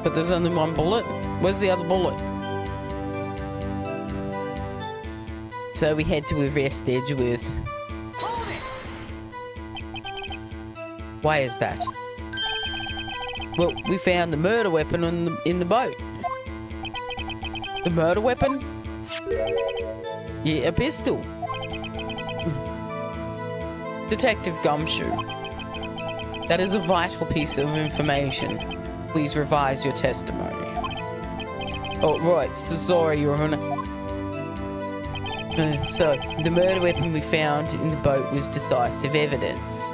But there's only one bullet. Where's the other bullet? So we had to arrest Edgeworth. Why is that? Well, we found the murder weapon in the boat. The murder weapon? Yeah, a pistol. Detective Gumshoe. That is a vital piece of information. Please revise your testimony. Oh, right. So sorry, Your Honor. So, the murder weapon we found in the boat was decisive evidence.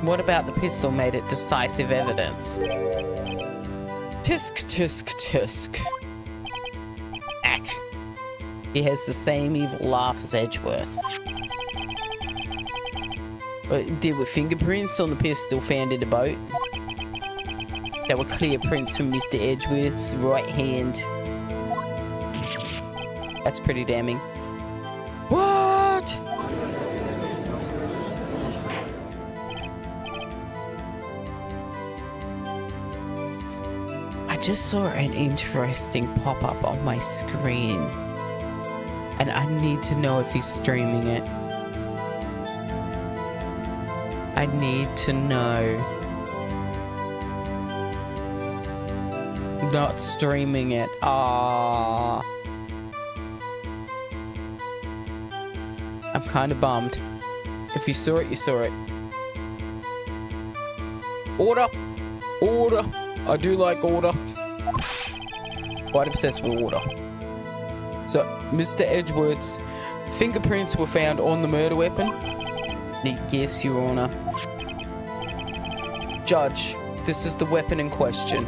What about the pistol made it decisive evidence? Tisk, tisk, tisk. Ack. He has the same evil laugh as Edgeworth. There were fingerprints on the pistol found in the boat. There were clear prints from Mr. Edgeworth's right hand. That's pretty damning. What? I just saw an interesting pop-up on my screen. And I need to know if he's streaming it. I need to know. Not streaming it. Ah. I'm kind of bummed. If you saw it, you saw it. Order! Order! I do like order. Quite obsessed with order. So, Mr. Edgeworth's fingerprints were found on the murder weapon? Yes, Your Honor. Judge, this is the weapon in question.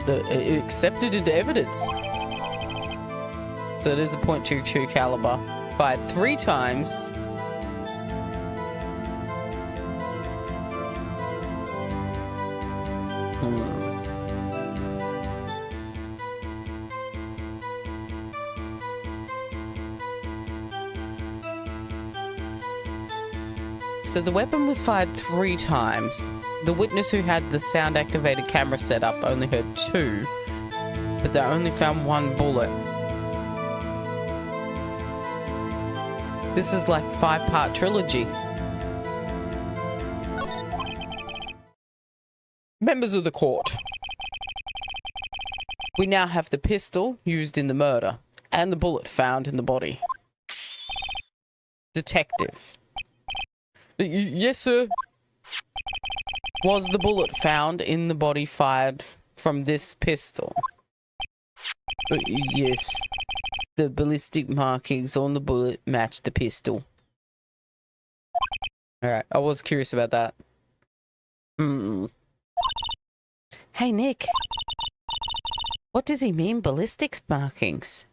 Accepted into evidence. So it is a .22 caliber. Fired 3 times. So the weapon was fired 3 times. The witness who had the sound-activated camera set up only heard 2, but they only found 1 bullet. This is like 5-part trilogy. Members of the court. We now have the pistol used in the murder and the bullet found in the body. Detective. Yes, sir. Was the bullet found in the body fired from this pistol? Yes. The ballistic markings on the bullet matched the pistol. Alright, I was curious about that. Hey, Nick. What does he mean, ballistics markings?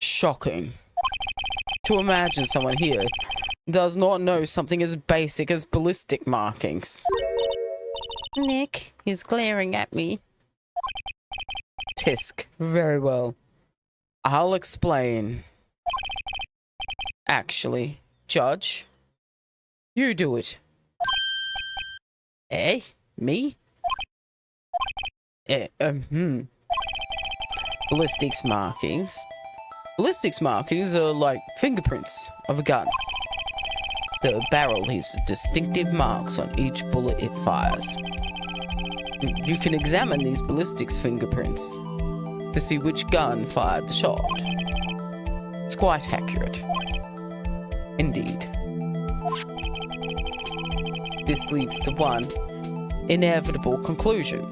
Shocking. To imagine someone here does not know something as basic as ballistic markings. Nick is glaring at me. Tisk. Very well. I'll explain. Actually, Judge, you do it. Eh? Me? Ballistics markings. Ballistics markings are like fingerprints of a gun. The barrel leaves distinctive marks on each bullet it fires. You can examine these ballistics fingerprints to see which gun fired the shot. It's quite accurate. Indeed. This leads to one inevitable conclusion.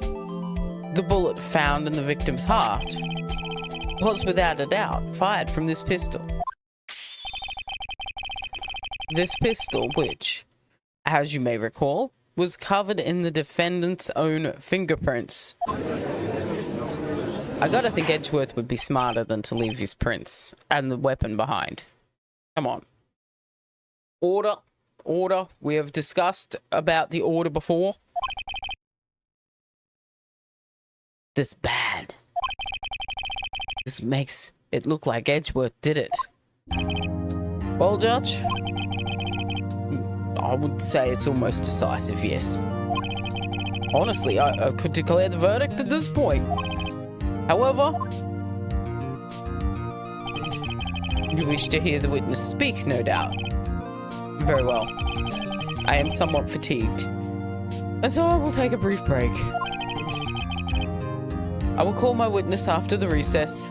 The bullet found in the victim's heart was without a doubt fired from this pistol. This pistol, which, as you may recall, was covered in the defendant's own fingerprints. I gotta think Edgeworth would be smarter than to leave his prints and the weapon behind. Come on. Order. Order. We have discussed about the order before. This bad. This makes it look like Edgeworth did it. Well, Judge, I would say it's almost decisive, yes. Honestly, I could declare the verdict at this point. However, you wish to hear the witness speak, no doubt. Very well. I am somewhat fatigued, and so I will take a brief break. I will call my witness after the recess,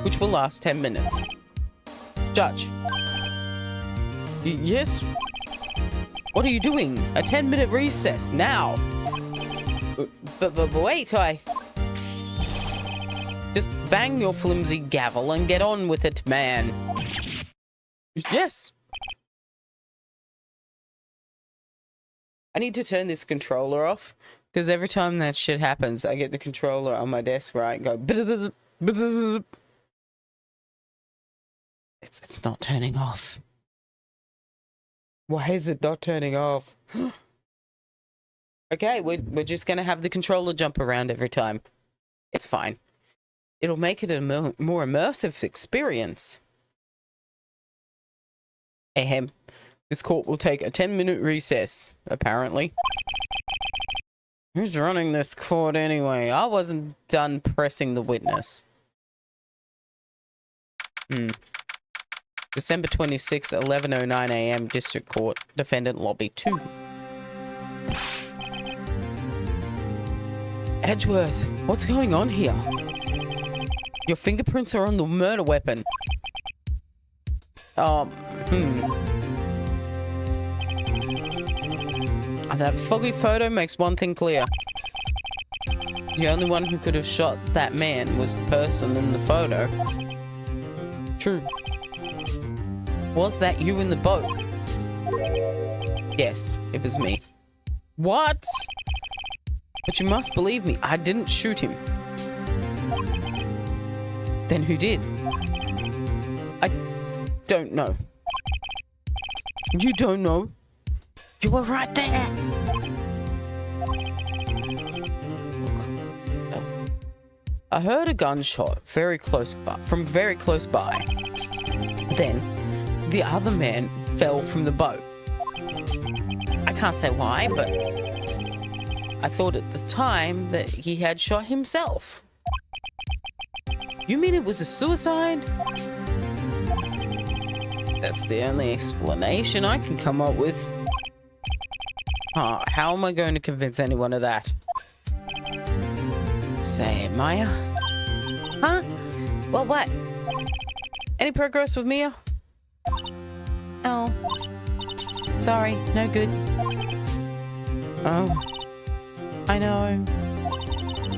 which will last 10 minutes. Judge. Yes? What are you doing? A 10-minute recess, now! But wait, Just bang your flimsy gavel and get on with it, man. Yes. I need to turn this controller off, because every time that shit happens, I get the controller on my desk, right, and go... It's not turning off. Why is it not turning off? Okay, we're just gonna have the controller jump around every time. It's fine. It'll make it a more immersive experience. Ahem. This court will take a 10-minute recess, apparently. Who's running this court anyway? I wasn't done pressing the witness. December 26, 11:09 a.m. District Court, Defendant Lobby 2. Edgeworth, what's going on here? Your fingerprints are on the murder weapon. That foggy photo makes one thing clear. The only one who could have shot that man was the person in the photo. True. Was that you in the boat? Yes, it was me. What? But you must believe me, I didn't shoot him. Then who did? I don't know. You don't know? You were right there. I heard a gunshot from very close by. Then the other man fell from the boat. I can't say why, but I thought at the time that he had shot himself. You mean it was a suicide? That's the only explanation I can come up with. How am I going to convince anyone of that? Say, Maya? Huh? Well, what? Any progress with Mia? Oh. Sorry, no good. Oh. I know.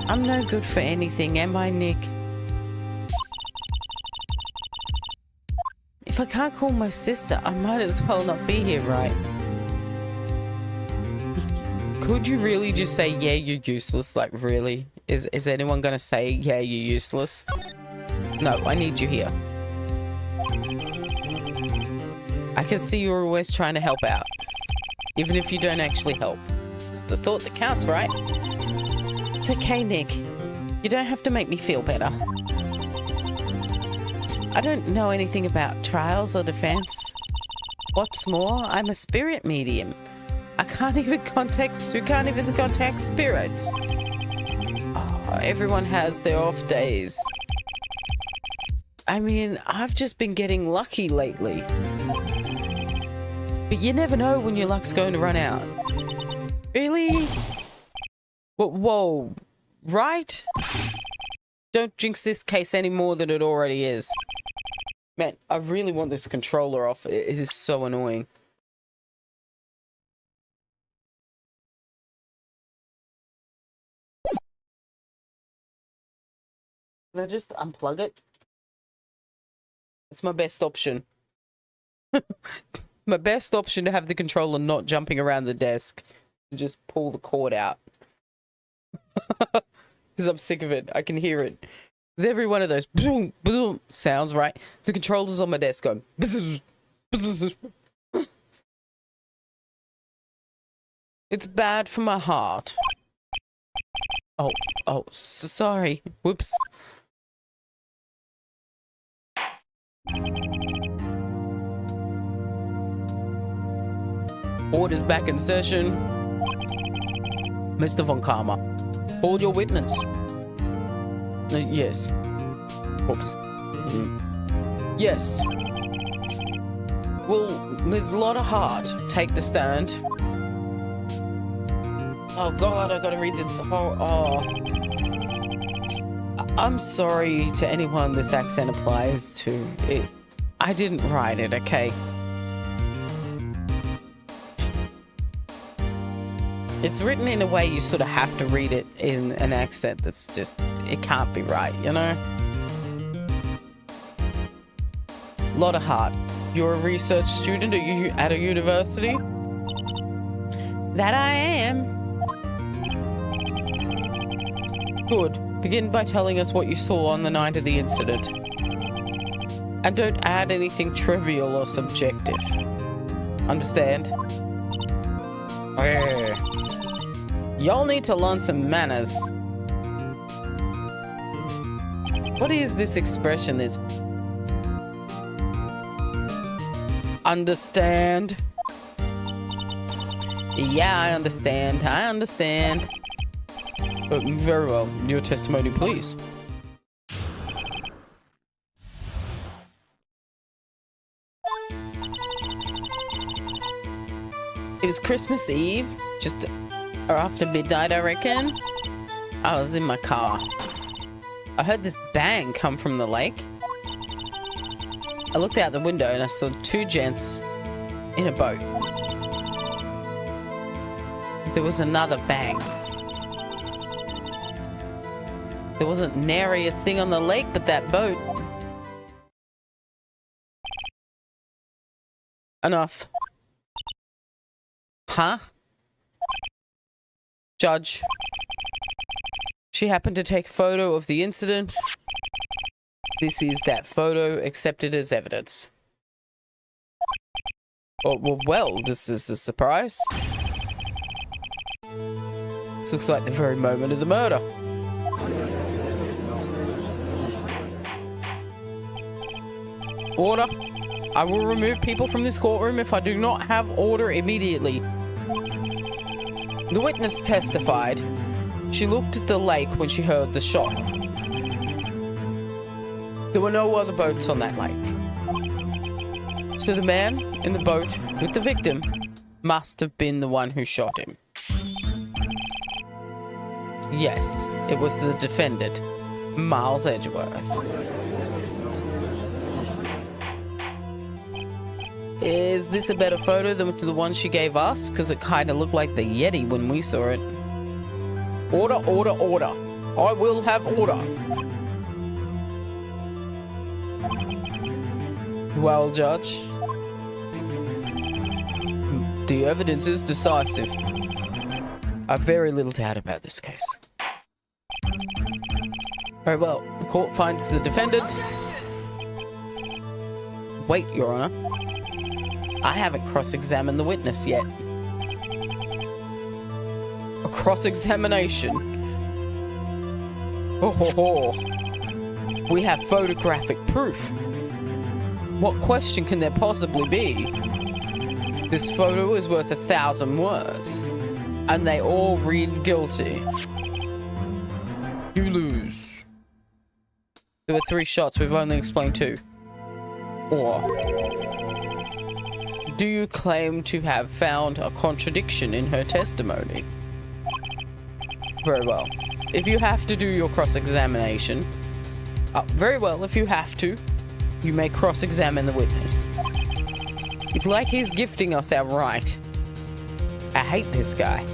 I'm no good for anything, am I, Nick? If I can't call my sister, I might as well not be here, right? Could you really just say, yeah, you're useless? Like, really? Is anyone gonna say, yeah, you're useless? No, I need you here. I can see you're always trying to help out. Even if you don't actually help. It's the thought that counts, right? It's okay, Nick. You don't have to make me feel better. I don't know anything about trials or defense. What's more, I'm a spirit medium. I can't even contact spirits. Oh, everyone has their off days. I mean, I've just been getting lucky lately. But you never know when your luck's going to run out. Really? Whoa. Right? Don't jinx this case any more than it already is. Man, I really want this controller off. It is so annoying. Can I just unplug it? It's my best option. My best option to have the controller not jumping around the desk. Just pull the cord out. Because I'm sick of it. I can hear it. With every one of those boom, boom sounds, right? The controller's on my desk going. It's bad for my heart. Oh, sorry. Whoops. Order's back in session. Mr. Von Karma, call your witness. Yes. Oops. Yes. Will Ms. Lotta Hart take the stand? Oh God, I gotta read this whole. I'm sorry to anyone this accent applies to. I didn't write it, okay? It's written in a way you sort of have to read it in an accent that's just, it can't be right, you know? Lotta Hart, you're a research student at a university? That I am. Good. Begin by telling us what you saw on the night of the incident. And don't add anything trivial or subjective. Understand? Y'all need to learn some manners. What is this expression? This understand? Yeah, I understand. I understand. Very well. Your testimony, please. It was Christmas Eve, just or after midnight, I reckon. I was in my car. I heard this bang come from the lake. I looked out the window and I saw two gents in a boat. There was another bang. There wasn't nary a thing on the lake but that boat. Enough. Huh? Judge. She happened to take a photo of the incident. This is that photo accepted as evidence. Oh, well, this is a surprise. This looks like the very moment of the murder. Order. I will remove people from this courtroom if I do not have order immediately. The witness testified. She looked at the lake when she heard the shot. There were no other boats on that lake. So the man in the boat with the victim must have been the one who shot him. Yes, it was the defendant, Miles Edgeworth. Is this a better photo than the one she gave us? Because it kind of looked like the Yeti when we saw it. Order, order, order. I will have order. Well, Judge. The evidence is decisive. I've very little doubt about this case. Very well. The court finds the defendant. Wait, Your Honor. I haven't cross-examined the witness yet. A cross-examination? Oh, ho, ho. We have photographic proof. What question can there possibly be? This photo is worth 1,000 words. And they all read guilty. You lose. There were 3 shots, we've only explained 2. Or... do you claim to have found a contradiction in her testimony? Very well. If you have to do your cross-examination, very well, if you have to, you may cross-examine the witness. It's like he's gifting us our right. I hate this guy.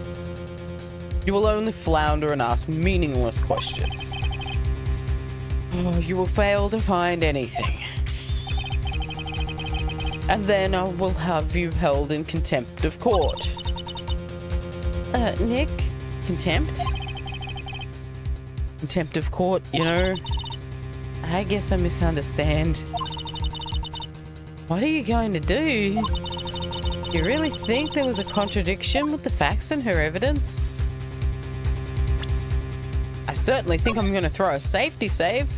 You will only flounder and ask meaningless questions. Oh, you will fail to find anything. And then I will have you held in contempt of court. Nick? Contempt? Contempt of court, you know? I guess I misunderstand. What are you going to do? You really think there was a contradiction with the facts in her evidence? I certainly think I'm going to throw a safety save.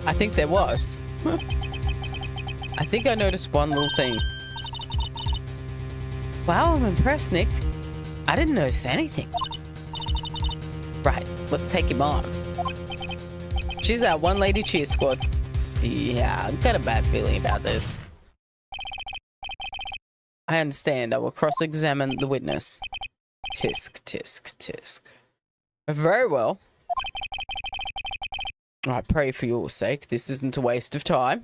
I think there was. I think I noticed one little thing. Wow, I'm impressed, Nick. I didn't notice anything. Right, let's take him on. She's our one-lady cheer squad. Yeah, I've got a bad feeling about this. I understand. I will cross-examine the witness. Tisk, tisk, tisk. Very well. I pray for your sake this isn't a waste of time.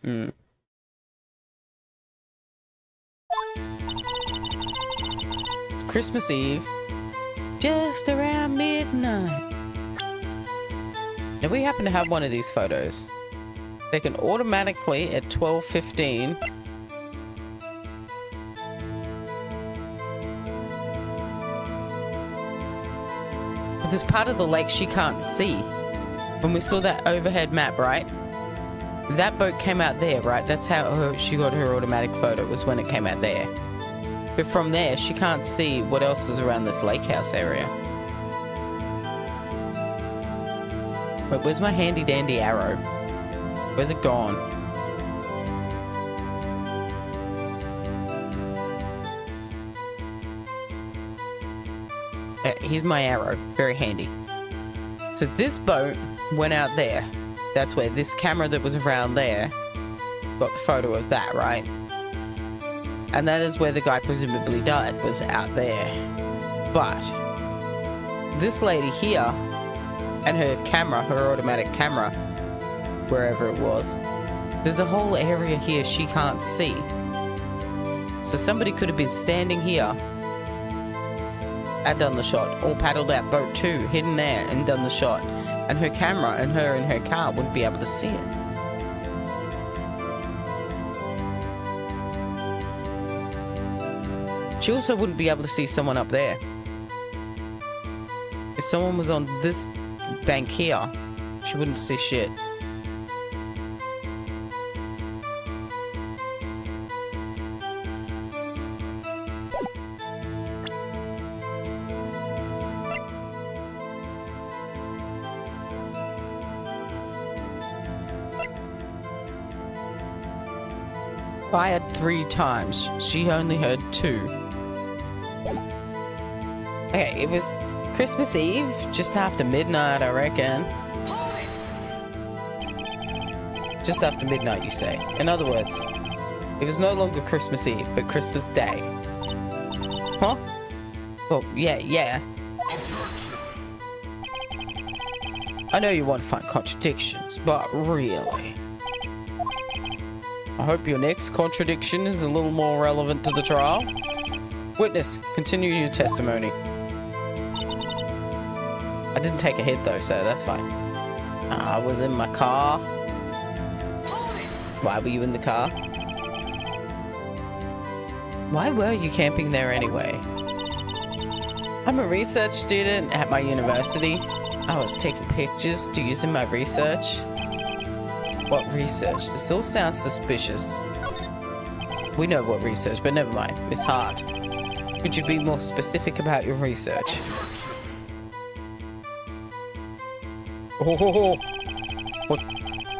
It's Christmas Eve. Just around midnight. Now we happen to have one of these photos. Taken automatically at 12:15. But there's part of the lake she can't see. When we saw that overhead map, right? That boat came out there, right? That's how she got her automatic photo, was when it came out there. But from there, she can't see what else is around this lake house area. Wait, where's my handy dandy arrow? Where's it gone? Here's my arrow. Very handy. So this boat went out there. That's where this camera that was around there got the photo of that, right? And that is where the guy presumably died, was out there. But this lady here and her camera, her automatic camera, wherever it was, there's a whole area here she can't see. So somebody could have been standing here and done the shot, or paddled that boat too, hidden there and done the shot. And her camera and her in her car wouldn't be able to see it. She also wouldn't be able to see someone up there. If someone was on this bank here, she wouldn't see shit. Fired 3 times. She only heard 2. Okay, it was Christmas Eve, just after midnight, I reckon. Just after midnight, you say. In other words, it was no longer Christmas Eve, but Christmas Day. Huh? Well, yeah. I know you want to find contradictions, but really... I hope your next contradiction is a little more relevant to the trial. Witness, continue your testimony. I didn't take a hit though, so that's fine. I was in my car. Why were you in the car? Why were you camping there anyway? I'm a research student at my university. I was taking pictures to use in my research. What research? This all sounds suspicious. We know what research, but never mind. It's hard. Could you be more specific about your research? Oh,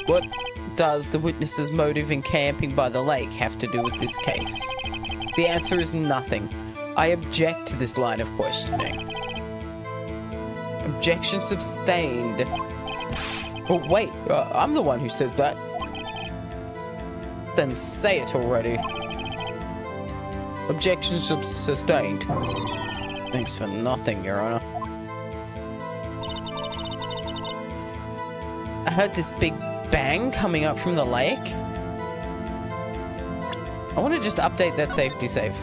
what does the witness's motive in camping by the lake have to do with this case? The answer is nothing. I object to this line of questioning. Objection sustained. Oh, wait, I'm the one who says that. Then say it already. Objection sustained. Thanks for nothing, Your Honor. I heard this big bang coming up from the lake. I want to just update that safety save.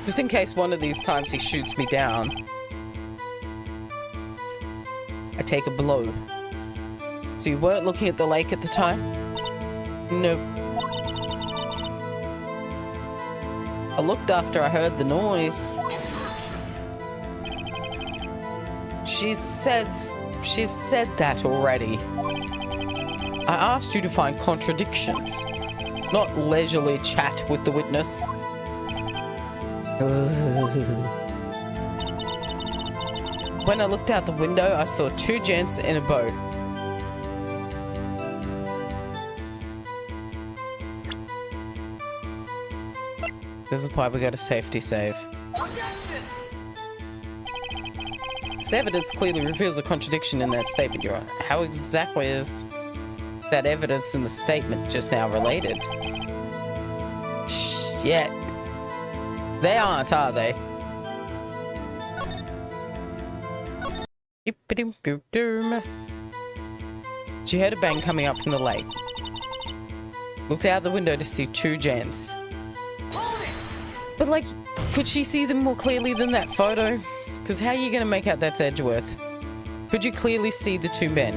Just in case one of these times he shoots me down, I take a blow. So you weren't looking at the lake at the time? Nope. I looked after I heard the noise. She said that already. I asked you to find contradictions. not leisurely chat with the witness. When I looked out the window, I saw two gents in a boat. This is why we got a safety save. This evidence clearly reveals a contradiction in that statement, Your Honor. How exactly is that evidence in the statement just now related? Shit. They aren't, are they? She heard a bang coming up from the lake. Looked out the window to see two gents. But, like, could she see them more clearly than that photo? Because how are you going to make out that's Edgeworth? Could you clearly see the two men?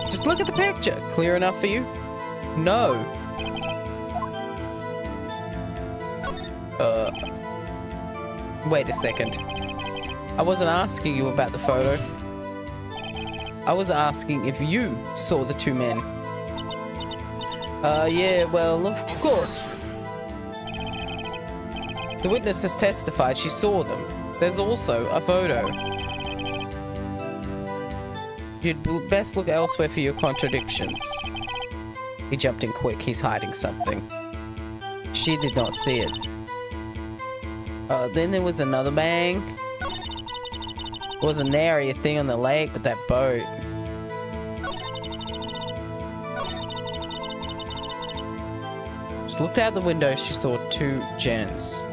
Just look at the picture. Clear enough for you? No. Wait a second. I wasn't asking you about the photo. I was asking if you saw the two men. Yeah, well, of course. The witness has testified she saw them. There's also a photo. You'd best look elsewhere for your contradictions. He jumped in quick. He's hiding something. She did not see it. Then there was another bang. There was an area thing on the lake with that boat. She looked out the window. She saw two gents.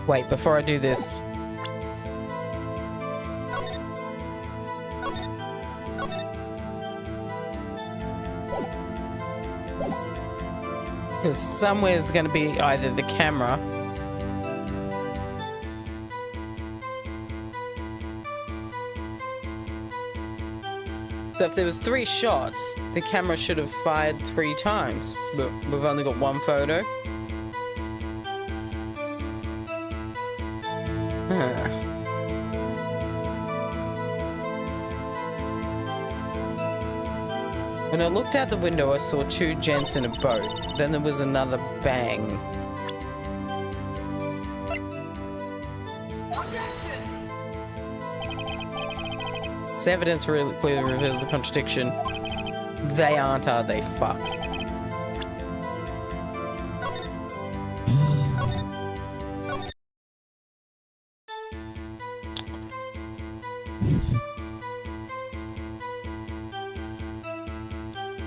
Wait, before I do this. Because somewhere it's going to be either the camera. So if there was 3 shots, the camera should have fired 3 times. But we've only got 1 photo. When I looked out the window, I saw 2 gents in a boat. Then there was another bang. This evidence really clearly reveals a contradiction. They aren't, are they? Fuck.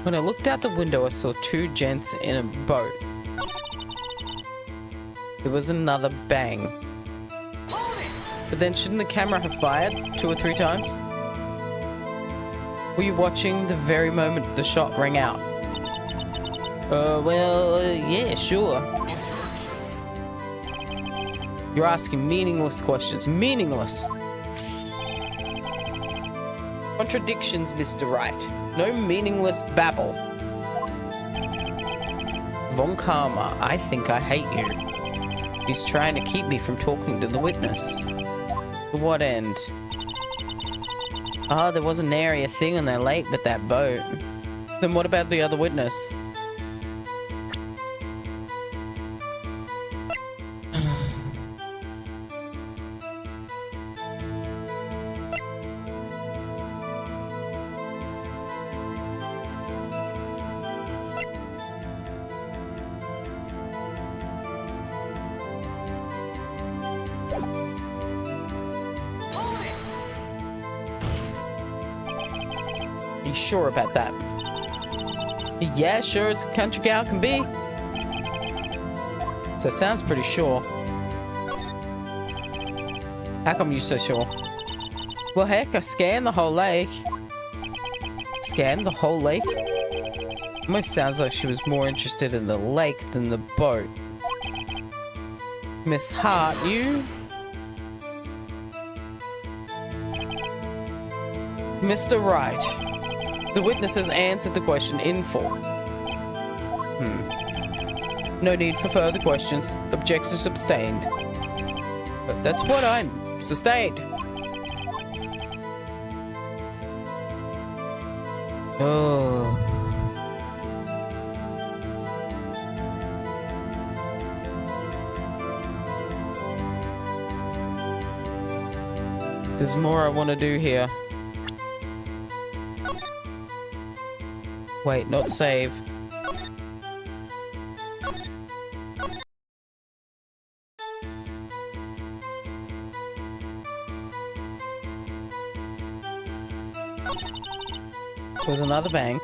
When I looked out the window, I saw 2 gents in a boat. There was another bang. But then shouldn't the camera have fired 2 or 3 times? Were you watching the very moment the shot rang out? Yeah, sure. You're asking meaningless questions. Meaningless! Contradictions, Mr. Wright. No meaningless babble. Von Karma, I think I hate you. He's trying to keep me from talking to the witness. To what end? Oh, there was an area thing on that lake with that boat. Then what about the other witness? You sure about that? Yeah, sure as a country gal can be. So it sounds pretty sure. How come you're so sure? Well, heck, I scanned the whole lake. Scanned the whole lake? Almost sounds like she was more interested in the lake than the boat. Miss Hart, you? Mr. Wright. The witness has answered the question in full. No need for further questions. Objections sustained. But that's what I'm... Sustained. Oh. There's more I want to do here. Wait, not save. Was another bang.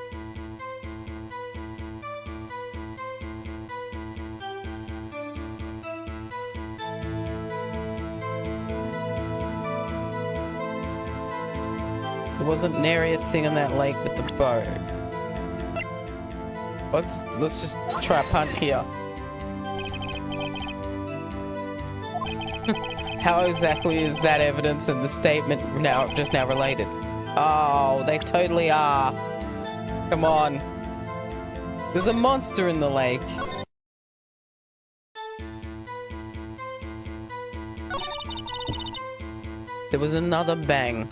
There wasn't nary a thing on that lake with the boat. Let's just try a punt here. How exactly is that evidence and the statement just now related? Oh, they totally are. Come on. There's a monster in the lake. There was another bang.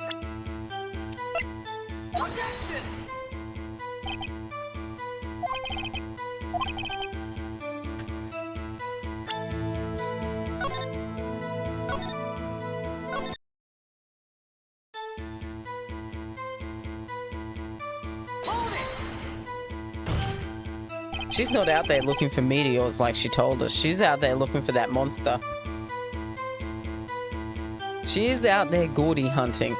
She's not out there looking for meteors like she told us. She's out there looking for that monster. She is out there gaudy hunting.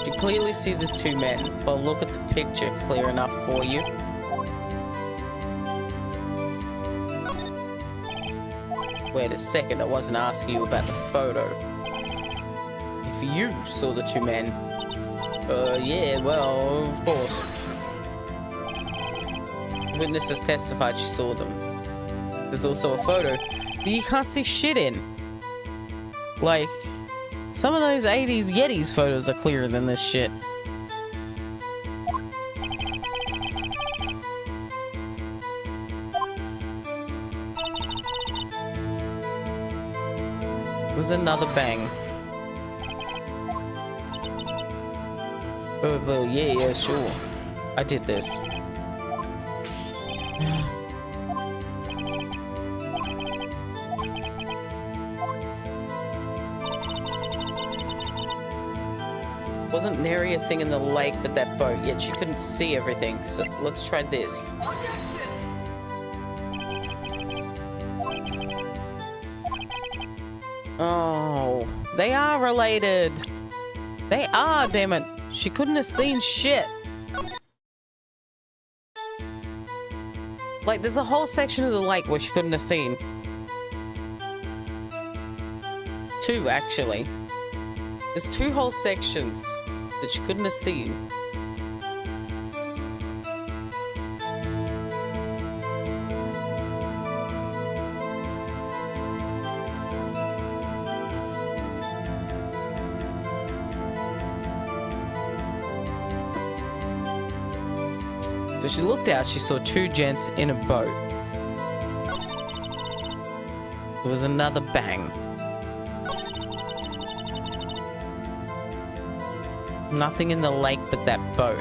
You clearly see the two men, but look at the picture clear enough for you. Wait a second, I wasn't asking you about the photo. If you saw the two men, yeah, well, of course. Witnesses testified she saw them. There's also a photo that you can't see shit in. Like, some of those 80s Yetis photos are clearer than this shit. It was another bang. Oh, well, yeah, sure. I did this. Wasn't nary a thing in the lake but that boat, yet she couldn't see everything. So let's try this. Oh, they are related. They are, damn it. She couldn't have seen shit. Like, there's a whole section of the lake where she couldn't have seen. Two, actually. There's two whole sections that she couldn't have seen. So she looked out, she saw two gents in a boat. There was another bang. Nothing in the lake but that boat.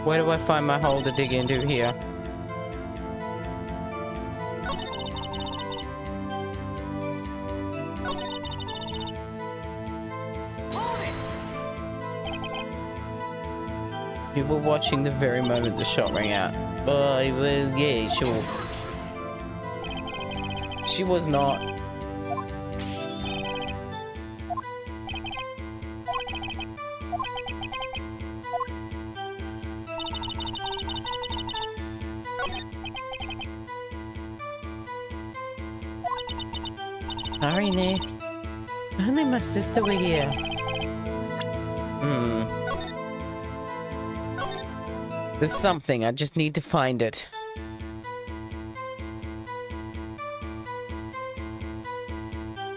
Where do I find my hole to dig into here? You were watching the very moment the shot rang out. Well, yeah, sure. She was not. Sorry, Nick. Only my sister were here. There's something, I just need to find it.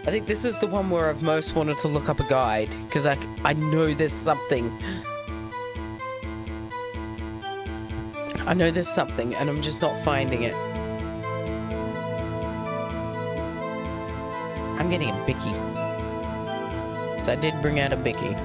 I think this is the one where I've most wanted to look up a guide, because I know there's something. I know there's something, and I'm just not finding it. I'm getting a Bicky. So I did bring out a Bicky.